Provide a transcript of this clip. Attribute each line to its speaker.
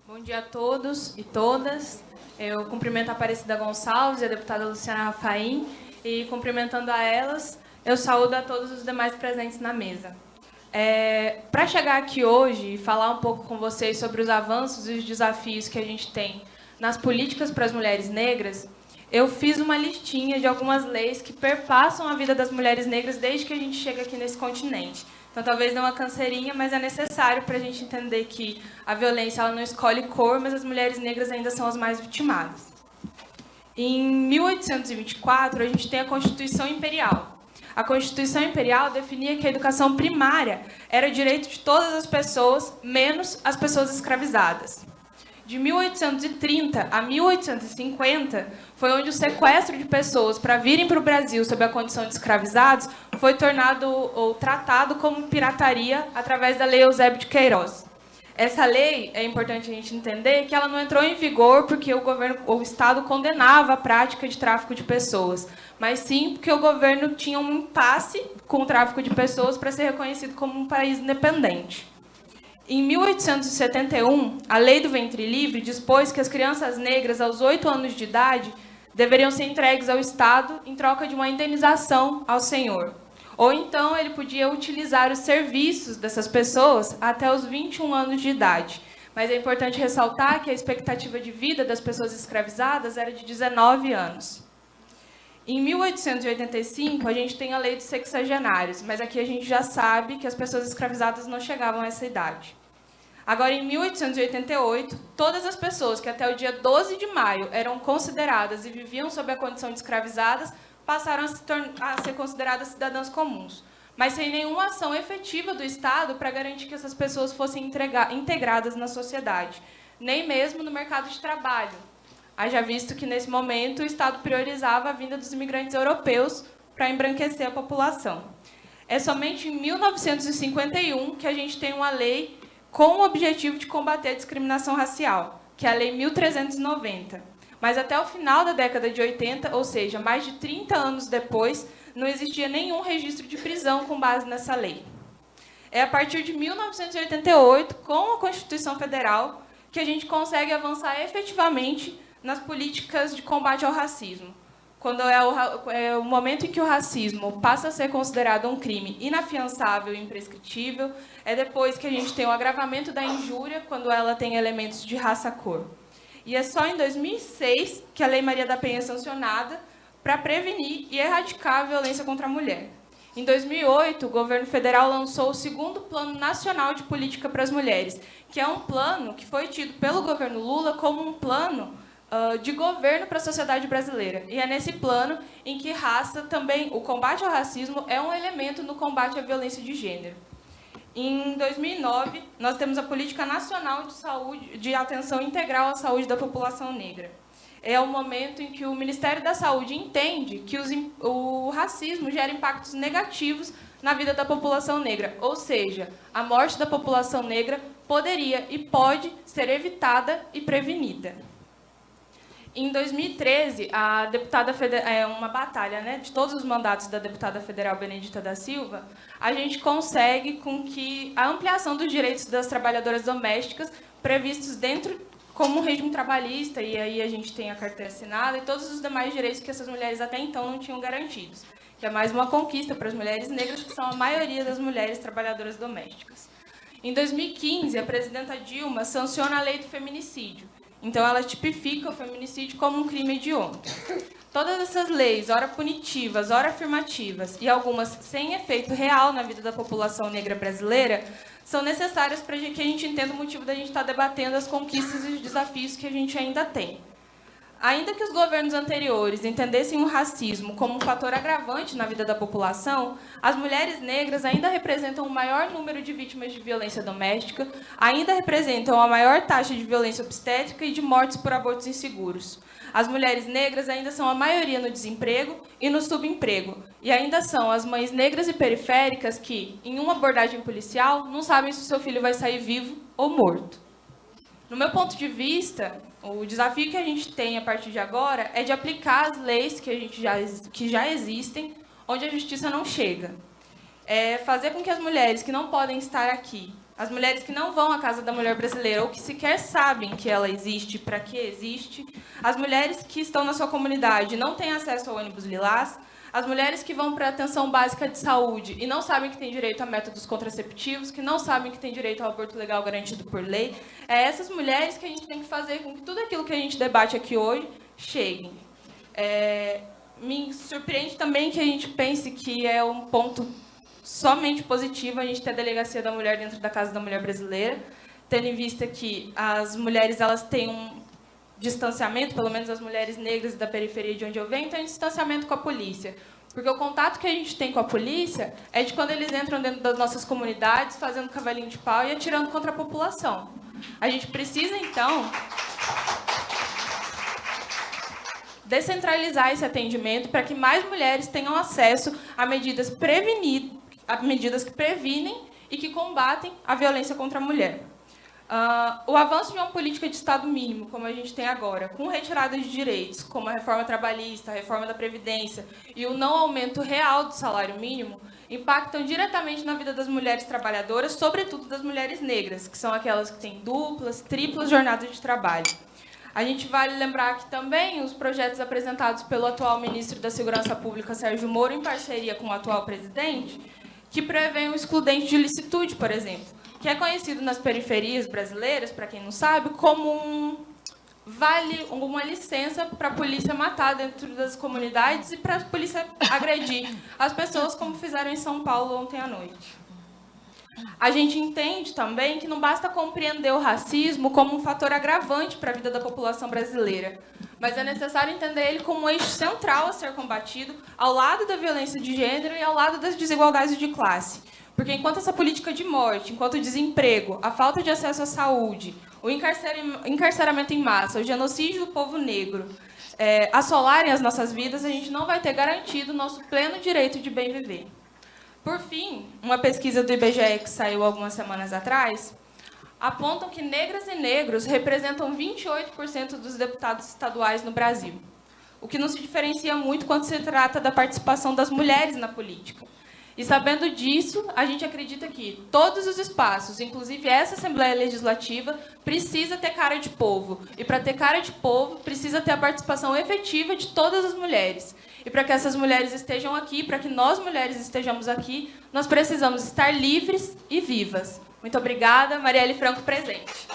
Speaker 1: Bom dia a todos e todas. Eu cumprimento a Aparecida Gonçalves e a deputada Luciana Rafaim, e cumprimentando a elas, eu saúdo a todos os demais presentes na mesa. Para chegar aqui hoje e falar um pouco com vocês sobre os avanços e os desafios que a gente tem nas políticas para as mulheres negras, eu fiz uma listinha de algumas leis que perpassam a vida das mulheres negras desde que a gente chega aqui nesse continente. Então, talvez dê uma canseirinha, mas é necessário para a gente entender que a violência ela não escolhe cor, mas as mulheres negras ainda são as mais vitimadas. Em 1824, a gente tem a Constituição Imperial. A Constituição Imperial definia que a educação primária era direito de todas as pessoas, menos as pessoas escravizadas. De 1830 a 1850, foi onde o sequestro de pessoas para virem para o Brasil sob a condição de escravizados foi tornado ou tratado como pirataria através da Lei Eusébio de Queiroz. Essa lei, é importante a gente entender que ela não entrou em vigor porque o Estado condenava a prática de tráfico de pessoas, mas sim porque o governo tinha um impasse com o tráfico de pessoas para ser reconhecido como um país independente. Em 1871, a Lei do Ventre Livre dispôs que as crianças negras aos 8 anos de idade deveriam ser entregues ao Estado em troca de uma indenização ao senhor. Ou então ele podia utilizar os serviços dessas pessoas até os 21 anos de idade. Mas é importante ressaltar que a expectativa de vida das pessoas escravizadas era de 19 anos. Em 1885, a gente tem a Lei dos Sexagenários, mas aqui a gente já sabe que as pessoas escravizadas não chegavam a essa idade. Agora, em 1888, todas as pessoas que até o dia 12 de maio eram consideradas e viviam sob a condição de escravizadas passaram a ser consideradas cidadãs comuns, mas sem nenhuma ação efetiva do Estado para garantir que essas pessoas fossem integradas na sociedade, nem mesmo no mercado de trabalho. Haja visto que, nesse momento, o Estado priorizava a vinda dos imigrantes europeus para embranquecer a população. É somente em 1951 que a gente tem uma lei com o objetivo de combater a discriminação racial, que é a Lei 1390. Mas até o final da década de 80, ou seja, mais de 30 anos depois, não existia nenhum registro de prisão com base nessa lei. É a partir de 1988, com a Constituição Federal, que a gente consegue avançar efetivamente nas políticas de combate ao racismo. Quando é o momento em que o racismo passa a ser considerado um crime inafiançável e imprescritível, é depois que a gente tem o agravamento da injúria, quando ela tem elementos de raça-cor. E é só em 2006 que a Lei Maria da Penha é sancionada para prevenir e erradicar a violência contra a mulher. Em 2008, o governo federal lançou o segundo Plano Nacional de Política para as Mulheres, que é um plano que foi tido pelo governo Lula como um plano de governo para a sociedade brasileira. E é nesse plano em que raça também, o combate ao racismo é um elemento no combate à violência de gênero. Em 2009, nós temos a Política Nacional de Saúde, de Atenção Integral à Saúde da População Negra. É o momento em que o Ministério da Saúde entende que o racismo gera impactos negativos na vida da população negra, ou seja, a morte da população negra poderia e pode ser evitada e prevenida. Em 2013, a deputada uma batalha, de todos os mandatos da deputada federal Benedita da Silva, a gente consegue com que a ampliação dos direitos das trabalhadoras domésticas previstos dentro como um regime trabalhista, e aí a gente tem a carteira assinada e todos os demais direitos que essas mulheres até então não tinham garantidos, que é mais uma conquista para as mulheres negras, que são a maioria das mulheres trabalhadoras domésticas. Em 2015, a presidenta Dilma sanciona a lei do feminicídio. Então, ela tipifica o feminicídio como um crime hediondo. Todas essas leis, ora punitivas, ora afirmativas, e algumas sem efeito real na vida da população negra brasileira, são necessárias para que a gente entenda o motivo da gente estar debatendo as conquistas e os desafios que a gente ainda tem. Ainda que os governos anteriores entendessem o racismo como um fator agravante na vida da população, as mulheres negras ainda representam o maior número de vítimas de violência doméstica, ainda representam a maior taxa de violência obstétrica e de mortes por abortos inseguros. As mulheres negras ainda são a maioria no desemprego e no subemprego, e ainda são as mães negras e periféricas que, em uma abordagem policial, não sabem se o seu filho vai sair vivo ou morto. No meu ponto de vista, o desafio que a gente tem a partir de agora é de aplicar as leis que já existem, onde a justiça não chega. É fazer com que as mulheres que não podem estar aqui as mulheres que não vão à Casa da Mulher Brasileira ou que sequer sabem que ela existe, para que existe, as mulheres que estão na sua comunidade e não têm acesso ao ônibus lilás, as mulheres que vão para a atenção básica de saúde e não sabem que têm direito a métodos contraceptivos, que não sabem que têm direito ao aborto legal garantido por lei, é essas mulheres que a gente tem que fazer com que tudo aquilo que a gente debate aqui hoje chegue. Me surpreende também que a gente pense que é um ponto somente positivo a gente ter a Delegacia da Mulher dentro da Casa da Mulher Brasileira, tendo em vista que as mulheres elas têm um distanciamento, pelo menos as mulheres negras da periferia de onde eu venho, tem um distanciamento com a polícia. Porque o contato que a gente tem com a polícia é de quando eles entram dentro das nossas comunidades, fazendo cavalinho de pau e atirando contra a população. A gente precisa, então, descentralizar esse atendimento para que mais mulheres tenham acesso a medidas que previnem e que combatem a violência contra a mulher. O avanço de uma política de Estado mínimo, como a gente tem agora, com retirada de direitos, como a reforma trabalhista, a reforma da Previdência e o não aumento real do salário mínimo, impactam diretamente na vida das mulheres trabalhadoras, sobretudo das mulheres negras, que são aquelas que têm duplas, triplas jornadas de trabalho. A gente vale lembrar que também os projetos apresentados pelo atual ministro da Segurança Pública, Sérgio Moro, em parceria com o atual presidente, que prevêem o excludente de licitude, por exemplo, que é conhecido nas periferias brasileiras, para quem não sabe, como uma licença para a polícia matar dentro das comunidades e para a polícia agredir as pessoas, como fizeram em São Paulo ontem à noite. A gente entende também que não basta compreender o racismo como um fator agravante para a vida da população brasileira, mas é necessário entender ele como um eixo central a ser combatido ao lado da violência de gênero e ao lado das desigualdades de classe. Porque enquanto essa política de morte, enquanto o desemprego, a falta de acesso à saúde, o encarceramento em massa, o genocídio do povo negro assolarem as nossas vidas, a gente não vai ter garantido o nosso pleno direito de bem viver. Por fim, uma pesquisa do IBGE que saiu algumas semanas atrás apontam que negras e negros representam 28% dos deputados estaduais no Brasil, o que não se diferencia muito quando se trata da participação das mulheres na política. E sabendo disso, a gente acredita que todos os espaços, inclusive essa Assembleia Legislativa, precisa ter cara de povo. E para ter cara de povo, precisa ter a participação efetiva de todas as mulheres. E para que essas mulheres estejam aqui, para que nós mulheres estejamos aqui, nós precisamos estar livres e vivas. Muito obrigada. Marielle Franco, presente.